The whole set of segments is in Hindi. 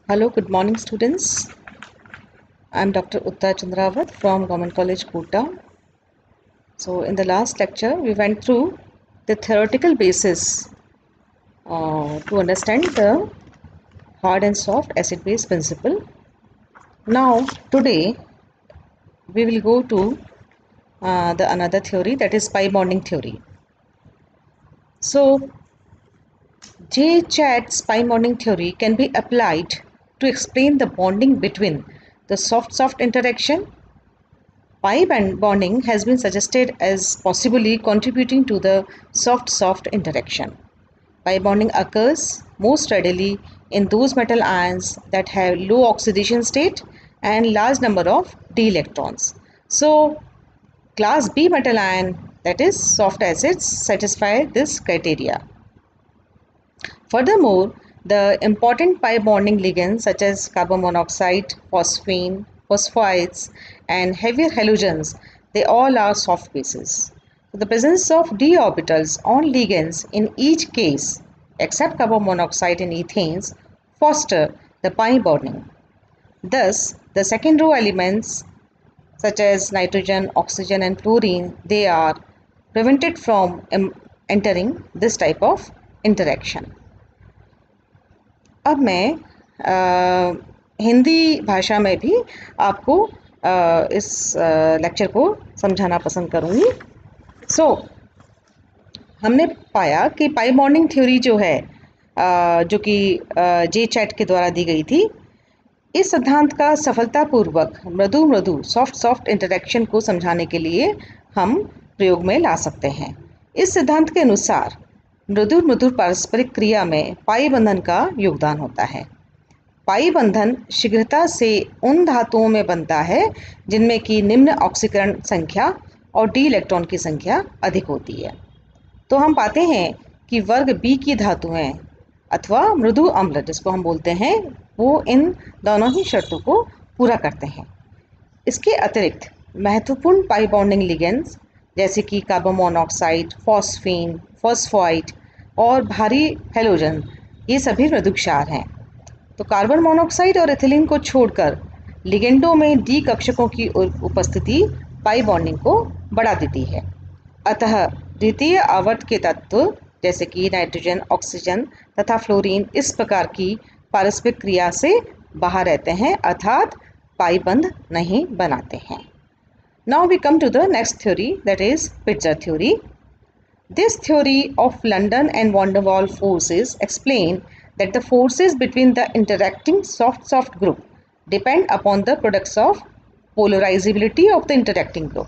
Hello, good morning, students. I'm Dr. Uttara Chandrawat from Government College, Kota. So, in the last lecture, we went through the theoretical basis to understand the hard and soft acid-base principle. Now, today, we will go to the another theory, that is pi bonding theory. So, J-Chat's pi bonding theory can be applied to explain the bonding between the soft-soft interaction. Pi bonding has been suggested as possibly contributing to the soft-soft interaction. Pi bonding occurs most readily in those metal ions that have low oxidation state and large number of d electrons. So, class B metal ion, that is soft acids, satisfy this criteria. Furthermore, the important pi bonding ligands such as carbon monoxide, phosphine, phosphides, and heavier halogens, they all are soft bases. So the presence of d orbitals on ligands in each case, except carbon monoxide and ethanes, foster the pi bonding. Thus, the second row elements such as nitrogen, oxygen, and fluorine, they are prevented from entering this type of interaction. अब मैं हिंदी भाषा में भी आपको इस लेक्चर को समझाना पसंद करूँगी। हमने पाया कि पाई बॉन्डिंग थ्योरी जो है जो कि जे चैट के द्वारा दी गई थी, इस सिद्धांत का सफलतापूर्वक मृदु सॉफ्ट इंटरेक्शन को समझाने के लिए हम प्रयोग में ला सकते हैं। इस सिद्धांत के अनुसार मृदु पारस्परिक क्रिया में पाई बंधन का योगदान होता है। पाई बंधन शीघ्रता से उन धातुओं में बनता है जिनमें की निम्न ऑक्सीकरण संख्या और डी इलेक्ट्रॉन की संख्या अधिक होती है। तो हम पाते हैं कि वर्ग बी की धातुएं अथवा मृदु अम्ल जिसको हम बोलते हैं, वो इन दोनों ही शर्तों को पूरा करते हैं। इसके अतिरिक्त महत्वपूर्ण पाई बॉन्डिंग लिगेंड्स जैसे कि कार्बन मोनोऑक्साइड, फॉस्फीन, फॉस्फोइड और भारी हेलोजन, ये सभी मृदु क्षार हैं। तो कार्बन मोनोऑक्साइड और एथिलीन को छोड़कर लिगेंडों में डी कक्षकों की उपस्थिति पाई बॉन्डिंग को बढ़ा देती है। अतः द्वितीय आवर्त के तत्व जैसे कि नाइट्रोजन, ऑक्सीजन तथा फ्लोरीन इस प्रकार की पारस्परिक क्रिया से बाहर रहते हैं, अर्थात पाई बंध नहीं बनाते हैं। Now we come to the next theory, that is Pitzer theory. This theory of London and van der Waals forces explain that the forces between the interacting soft group depend upon the products of polarizability of the interacting group.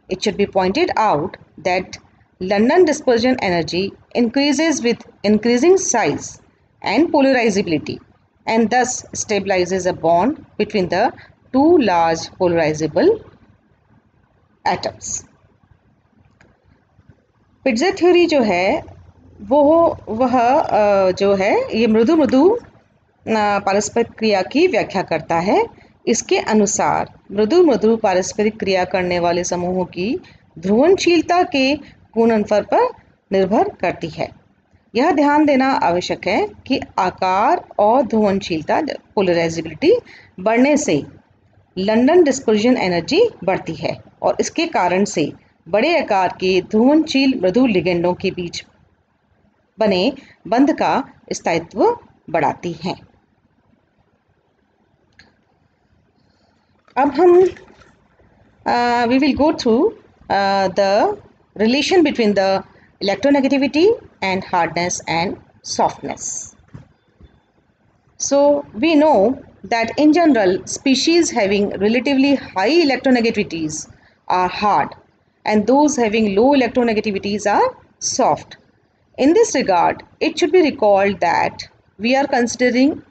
It should be pointed out that London dispersion energy increases with increasing size and polarizability and thus stabilizes a bond between the two large polarizable atoms. Pitzer theory जो है वह जो है ये मृदु पारस्परिक क्रिया की व्याख्या करता है। इसके अनुसार मृदु पारस्परिक क्रिया करने वाले समूहों की ध्रुवनशीलता के गुणनफल पर निर्भर करती है। यह ध्यान देना आवश्यक है कि आकार और ध्रुवनशीलता पोलराइजेबिलिटी बढ़ने से लंदन डिस्पर्जन एनर्जी बढ़ती है और इसके कारण से बड़े आकार के ध्रुवनशील मृदु लिगेंडों के बीच बने बंध का स्थायित्व बढ़ाती है। अब हम we will go through the relation between the electronegativity and hardness and softness. So we know that in general species having relatively high electronegativities are hard and those having low electronegativities are soft. In this regard, it should be recalled that we are considering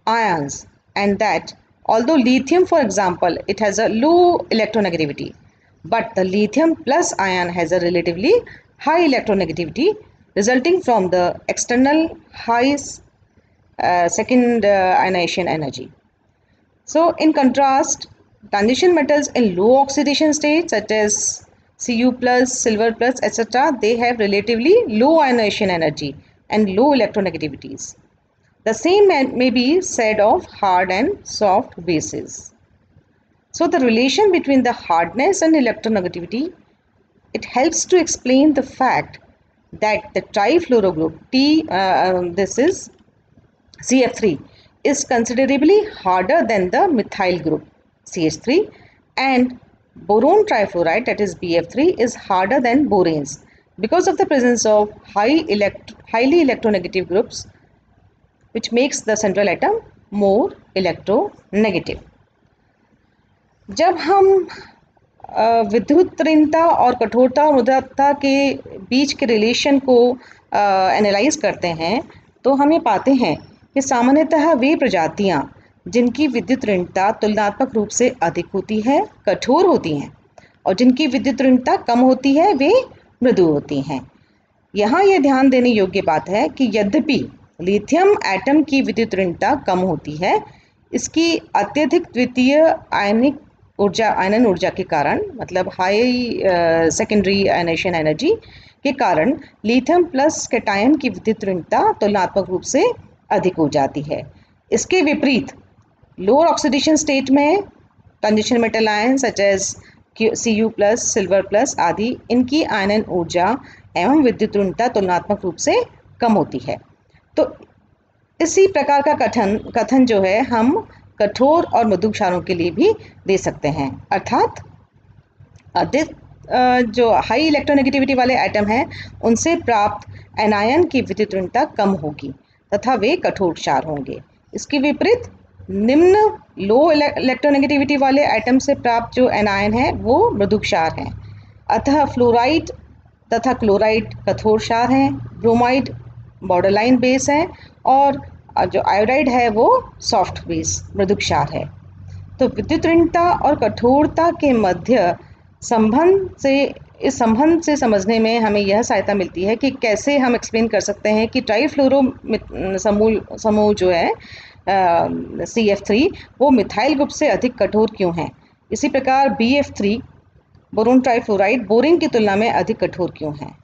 ions and that although lithium, for example, it has a low electronegativity, but the lithium plus ion has a relatively high electronegativity resulting from the external high second ionization energy. So in contrast, transition metals in low oxidation state such as Cu plus, silver plus, etc., they have relatively low ionization energy and low electronegativities. The same may be said of hard and soft bases. So the relation between the hardness and electronegativity, it helps to explain the fact that the trifluoro group this is CF3 is considerably harder than the methyl group CH3, and boron trifluoride, that is BF3, is harder than boranes because of the presence of highly electronegative groups, which makes the central atom more electronegative. जब हम विद्युत ऋणता और कठोरता और मृदुता के बीच के रिलेशन को एनालाइज करते हैं, तो हम ये पाते हैं कि सामान्यतः वे प्रजातियां जिनकी विद्युत ऋणता तुलनात्मक रूप से अधिक होती है कठोर होती हैं, और जिनकी विद्युत ऋणता कम होती है वे मृदु होती हैं। यहाँ यह ध्यान देने योग्य बात है कि यद्यपि लिथियम एटम की विद्युत ऋणता कम होती है, इसकी अत्यधिक द्वितीय आयनन ऊर्जा के कारण, मतलब हाई सेकेंडरी आयनेशन एनर्जी के कारण, लिथियम प्लस कैटायन की विद्युत ऋणता तुलनात्मक रूप से अधिक हो जाती है। इसके विपरीत लोअर ऑक्सीडेशन स्टेट में transition metal ion such as Cu plus, silver plus आदि, इनकी आयनन ऊर्जा एवं विद्युत ऋणता तुलनात्मक रूप से कम होती है। तो इसी प्रकार का कथन जो है हम कठोर और मृदु क्षारों के लिए भी दे सकते हैं, अर्थात अधिक जो हाई इलेक्ट्रोनेगेटिविटी वाले एटम हैं उनसे प्राप्त एनायन की विद्युत ऋणता कम होगी तथा वे कठोर क्षार होंगे। इसके विपरीत निम्न लो इलेक्ट्रोनेगेटिविटी वाले एटम से प्राप्त जो एनायन है वो मृदु क्षार हैं। अतः फ्लोराइड तथा क्लोराइड कठोर क्षार हैं, ब्रोमाइड बॉर्डरलाइन बेस है, और जो आयोडाइड है वो सॉफ्ट बेस मृदु क्षार है। तो विद्युत ऋणता और कठोरता के मध्य इस संबंध से समझने में हमें यह सहायता मिलती है कि कैसे हम एक्सप्लेन कर सकते हैं कि ट्राइफ्लोरो समूह जो है CF3 वो मिथाइल ग्रुप से अधिक कठोर क्यों हैं। इसी प्रकार BF3 बोरोन ट्राइफ्लोराइड बोरिन की तुलना में अधिक कठोर क्यों हैं।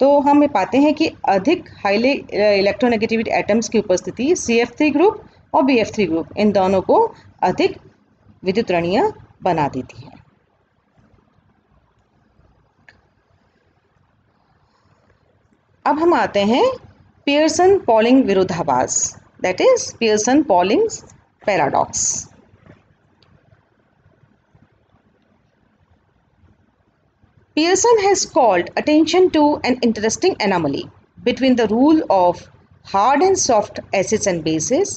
तो हम ये पाते हैं कि अधिक हाईली इलेक्ट्रोनेगेटिविटी एटम्स की उपस्थिति CF3 ग्रुप और BF3 ग्रुप इन दोनों को अधिक विद्युत ऋणीय बना देती है। अब हम आते हैं पियर्सन पॉलिंग विरोधाभास, that is Pearson Pauling's paradox. Pearson has called attention to an interesting anomaly between the rule of hard and soft acids and bases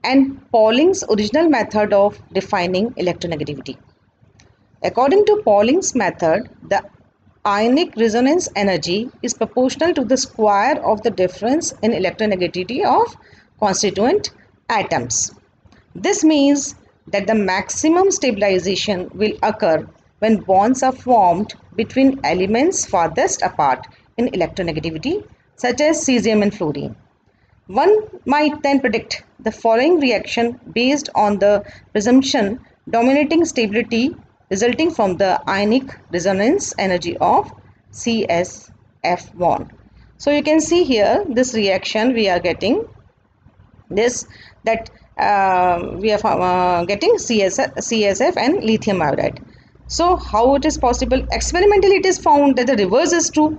and Pauling's original method of defining electronegativity. According to Pauling's method, the ionic resonance energy is proportional to the square of the difference in electronegativity of constituent atoms. This means that the maximum stabilization will occur when bonds are formed between elements farthest apart in electronegativity, such as cesium and fluorine. One might then predict the following reaction based on the presumption dominating stability resulting from the ionic resonance energy of CSF bond. So you can see here this reaction we are getting this, that we are getting CSF and lithium iodide. So how it is possible? Experimentally it is found that the reverse is true.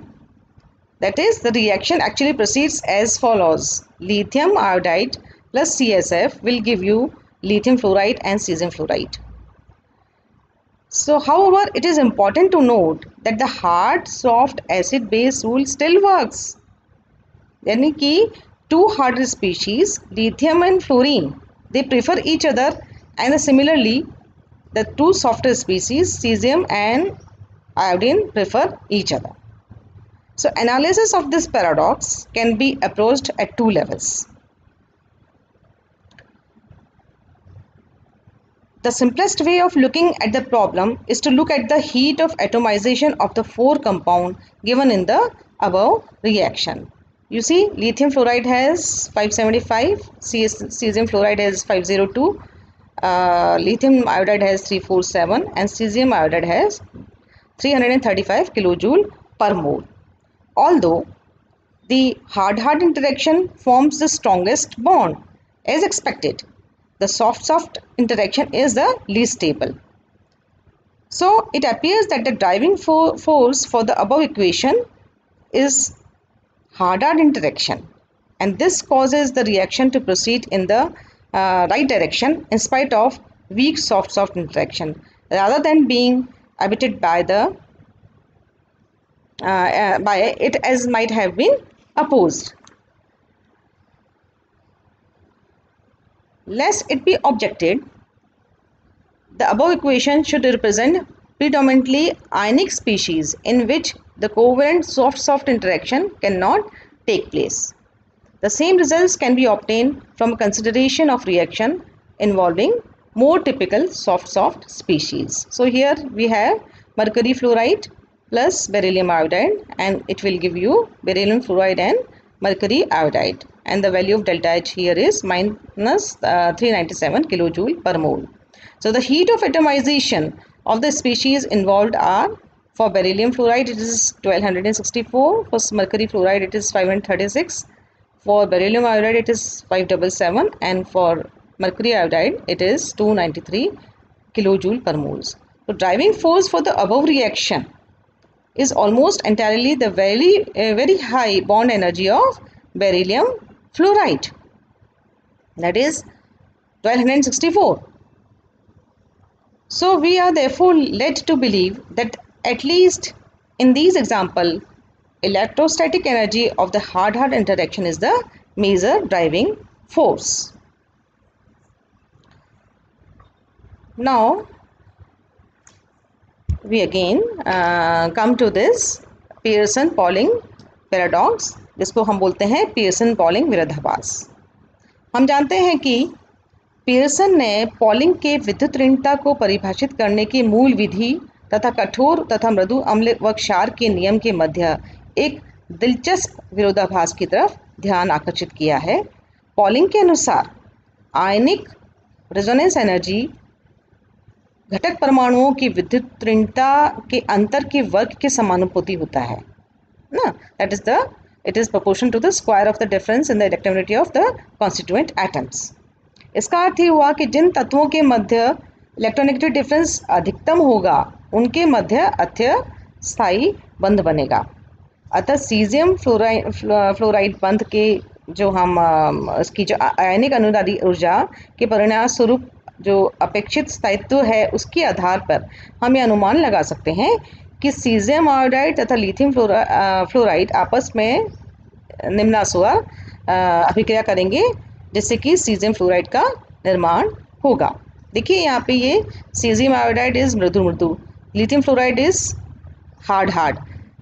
That is, the reaction actually proceeds as follows. Lithium iodide plus CSF will give you lithium fluoride and cesium fluoride. So however, it is important to note that the hard soft acid base rule still works. यानी कि two harder species, lithium and fluorine, they prefer each other, and similarly the two softer species, cesium and iodine, prefer each other. So analysis of this paradox can be approached at two levels. The simplest way of looking at the problem is to look at the heat of atomization of the four compound given in the above reaction. You see, lithium fluoride has 575, cesium fluoride has 502, lithium iodide has 347, and cesium iodide has 335 kilojoule per mole. Although the hard-hard interaction forms the strongest bond, As expected, the soft-soft interaction is the least stable. So it appears that the driving force for the above equation is hard-hard interaction, and this causes the reaction to proceed in the right direction in spite of weak soft-soft interaction, rather than being abated by the by it as might have been opposed. Lest it be objected, the above equation should represent predominantly ionic species in which the covalent soft-soft interaction cannot take place. The same results can be obtained from consideration of reaction involving more typical soft-soft species. So here we have mercury fluoride plus beryllium iodide, and it will give you beryllium fluoride and mercury iodide, and the value of delta H here is minus 397 kilojoule per mole. So the heat of atomization of the species involved are, for beryllium fluoride it is 1264, for mercury fluoride it is 536, for beryllium iodide it is 577, and for mercury iodide it is 293 kilojoule per moles. So driving force for the above reaction is almost entirely the very high bond energy of beryllium fluoride, that is 1264. So we are therefore led to believe that at least in these examples, electrostatic energy of the hard-hard interaction is the major driving force. Now we again come to this Pearson-polling paradox, जिसको हम बोलते हैं पियर्सन-पॉलिंग विरोधाभास। हम जानते हैं कि पियर्सन ने पॉलिंग के विद्युत ऋणता को परिभाषित करने की मूल विधि तथा कठोर तथा मृदु अम्ल व क्षार के नियम के मध्य एक दिलचस्प विरोधाभास की तरफ ध्यान आकर्षित किया है। पॉलिंग के अनुसार आयनिक रेजोनेंस एनर्जी घटक परमाणुओं की विद्युत ऋणता के अंतर के वर्ग के समानुपाती होता है ना, that is it is proportion to the square of the difference in the electronegativity of the constituent atoms. इसका अर्थ ये हुआ कि जिन तत्वों के मध्य इलेक्ट्रोनेगेटिव डिफरेंस अधिकतम होगा उनके मध्य अत्यस्थायी बंध बनेगा। अतः सीजियम फ्लोराइड बंध के जो हम इसकी जो आयनिक अनुनादी ऊर्जा के परिणाम स्वरूप जो अपेक्षित स्थायित्व है उसके आधार पर हम ये अनुमान लगा सकते हैं कि सीजियम आयोडाइड तथा लिथियम फ्लोराइड आपस में निम्नानुसार अभिक्रिया करेंगे, जिससे कि सीजियम फ्लोराइड का निर्माण होगा। देखिए यहाँ पे ये सीजियम आयोडाइड इज मृदु मृदु, lithium fluoride is hard hard,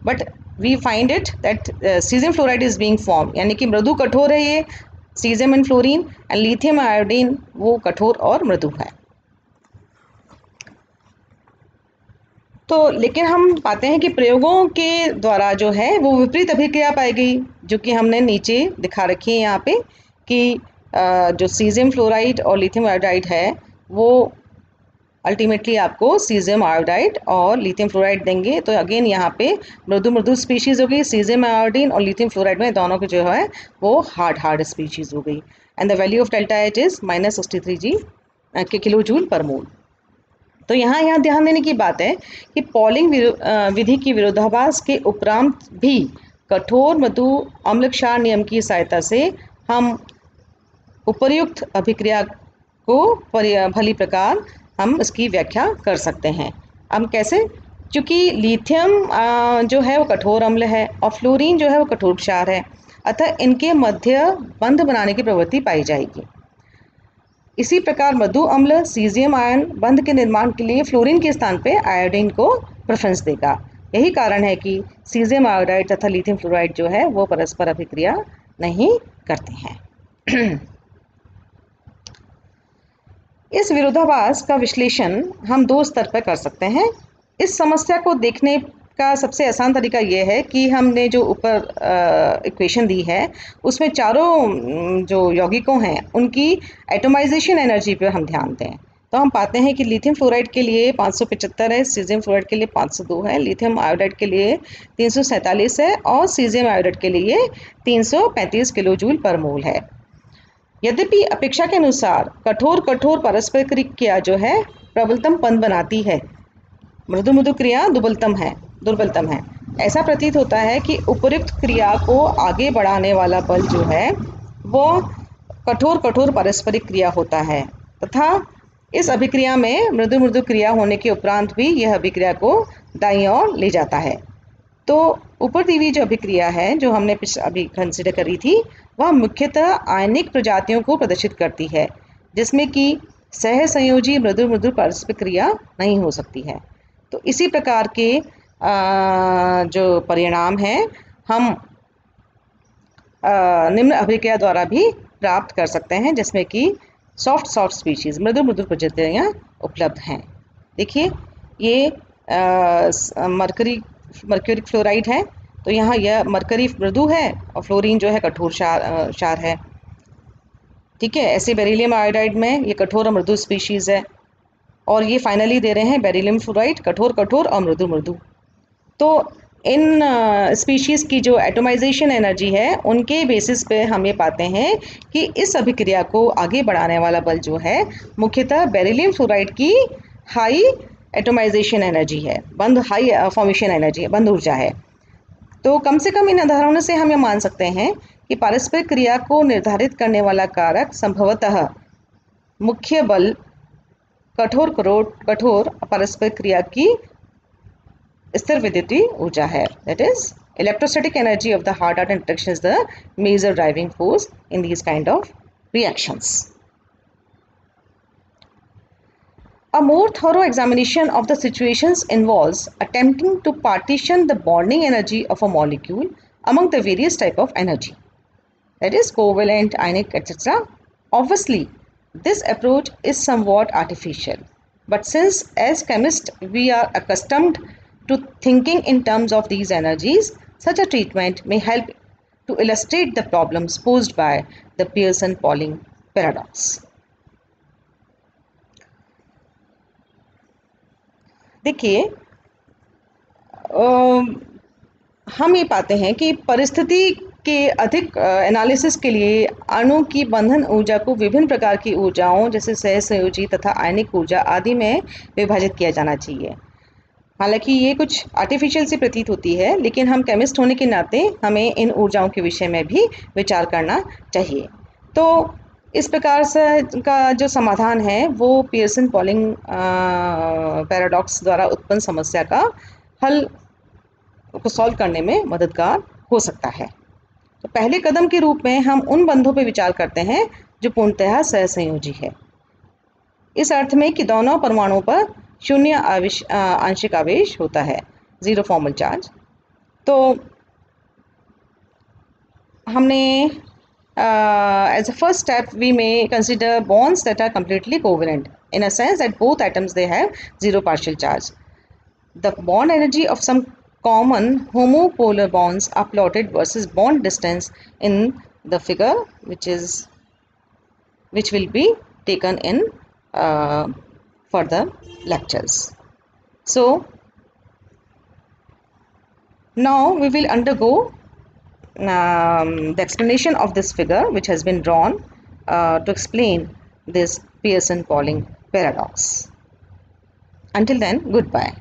but we find it that caesium fluoride is being form, यानी कि मृदु कठोर है ये caesium and fluorine, and lithium iodine वो कठोर और मृदु है। तो लेकिन हम पाते हैं कि प्रयोगों के द्वारा जो है वो विपरीत अभिक्रिया पाई गई, जो कि हमने नीचे दिखा रखी है यहाँ पे कि जो सीजियम फ्लोराइड और लिथियम आयोडाइड है वो अल्टीमेटली आपको सीजियम आयोडाइड और लिथियम फ्लोराइड देंगे। तो अगेन यहाँ पे मृदु मृदु स्पीशीज़ हो गई, सीजियम आयोडीन और लिथियम फ्लोराइड में दोनों के जो है वो हार्ड स्पीशीज़ हो गई, and the value of delta H is -63 जी के किलो जूल पर मोल। तो यहाँ ध्यान देने की बात है कि पॉलिंग विधि की विरोधाभास के उपरांत भी कठोर मृदु अम्ल क्षार नियम की सहायता से हम उपर्युक्त अभिक्रिया को भली प्रकार हम इसकी व्याख्या कर सकते हैं। अब कैसे? क्योंकि लिथियम जो है वो कठोर अम्ल है और फ्लोरीन जो है वो कठोर क्षार है, अतः इनके मध्य बंध बनाने की प्रवृत्ति पाई जाएगी। इसी प्रकार मृदु अम्ल सीजियम आयन बंध के निर्माण के लिए फ्लोरीन के स्थान पे आयोडीन को प्रेफरेंस देगा। यही कारण है कि सीजियम आयोडाइड तथा लिथियम फ्लोराइड जो है वो परस्पर अभिक्रिया नहीं करते हैं। इस विरोधाभास का विश्लेषण हम दो स्तर पर कर सकते हैं। इस समस्या को देखने का सबसे आसान तरीका ये है कि हमने जो ऊपर इक्वेशन दी है उसमें चारों जो यौगिकों हैं उनकी एटोमाइजेशन एनर्जी पर हम ध्यान दें, तो हम पाते हैं कि लिथियम फ्लोराइड के लिए 575 है, सीजियम फ्लोराइड के लिए 502 है, लिथियम आयोडाइड के लिए 347 है और सीजियम आयोडाइड के लिए 335 किलो जूल पर मोल है। यद्यपि अपेक्षा के अनुसार कठोर कठोर पारस्परिक क्रिया जो है प्रबलतम पद बनाती है, मृदु मृदु क्रिया दुर्बलतम है। ऐसा प्रतीत होता है कि उपयुक्त क्रिया को आगे बढ़ाने वाला बल जो है वो कठोर कठोर पारस्परिक क्रिया होता है, तथा इस अभिक्रिया में मृदु मृदु क्रिया होने के उपरांत भी यह अभिक्रिया को दाईं ओर ले जाता है। तो ऊपर दी हुई जो अभिक्रिया है जो हमने अभी कंसिडर करी थी, वह मुख्यतः आयनिक प्रजातियों को प्रदर्शित करती है, जिसमें कि सहसंयोजी मृदु मृदु पारस्परिक क्रिया नहीं हो सकती है। तो इसी प्रकार के जो परिणाम हैं हम निम्न अभिक्रिया द्वारा भी प्राप्त कर सकते हैं, जिसमें कि सॉफ्ट स्पीशीज़ मृदु मृदु प्रजातियाँ उपलब्ध हैं। देखिए ये मर्क्यूरिक फ्लोराइड है, तो यहाँ यह मरकरी मृदु है और फ्लोरीन जो है कठोर क्षार है। ठीक है, ऐसे बेरिलियम आयोडाइड में ये कठोर और मृदु स्पीशीज़ है, और ये फाइनली दे रहे हैं बेरिलियम फ्लोराइड कठोर कठोर और मृदु मृदु। तो इन स्पीशीज़ की जो एटोमाइजेशन एनर्जी है उनके बेसिस पे हम ये पाते हैं कि इस अभिक्रिया को आगे बढ़ाने वाला बल जो है मुख्यतः बेरिलियम फ्लोराइड की हाई एटोमाइजेशन एनर्जी है, हाई फॉर्मेशन एनर्जी है, बंद ऊर्जा है। तो कम से कम इन उदाहरणों से हम ये मान सकते हैं कि पारस्परिक क्रिया को निर्धारित करने वाला कारक संभवतः मुख्य बल कठोर पारस्परिक क्रिया की स्थिर विद्युतीय ऊर्जा है। That is electrostatic energy of the hard atom interaction is the major driving force in these kind of reactions. A more thorough examination of the situations involves attempting to partition the bonding energy of a molecule among the various type of energy, that is covalent, ionic, etc. Obviously, this approach is somewhat artificial, but since as chemists we are accustomed to thinking in terms of these energies, such a treatment may help to illustrate the problems posed by the Pearson-Pauling paradox. देखिए हम ये पाते हैं कि परिस्थिति के अधिक एनालिसिस के लिए अणु की बंधन ऊर्जा को विभिन्न प्रकार की ऊर्जाओं जैसे सहसंयोजी तथा आयनिक ऊर्जा आदि में विभाजित किया जाना चाहिए। हालांकि ये कुछ आर्टिफिशियल सी प्रतीत होती है, लेकिन हम केमिस्ट होने के नाते हमें इन ऊर्जाओं के विषय में भी विचार करना चाहिए। तो इस प्रकार से का जो समाधान है वो पियर्सन पॉलिंग पैराडॉक्स द्वारा उत्पन्न समस्या का हल को सॉल्व करने में मददगार हो सकता है। तो पहले कदम के रूप में हम उन बंधों पर विचार करते हैं जो पूर्णतः सहसंयोजी है, इस अर्थ में कि दोनों परमाणुओं पर शून्य आंशिक आवेश होता है, जीरो फॉर्मल चार्ज। तो हमने as a first step we may consider bonds that are completely covalent in a sense that both atoms they have zero partial charge. The bond energy of some common homopolar bonds are plotted versus bond distance in the figure which will be taken in further lectures. So now we will undergo the explanation of this figure which has been drawn to explain this Pearson-Pauling paradox. Until then, goodbye.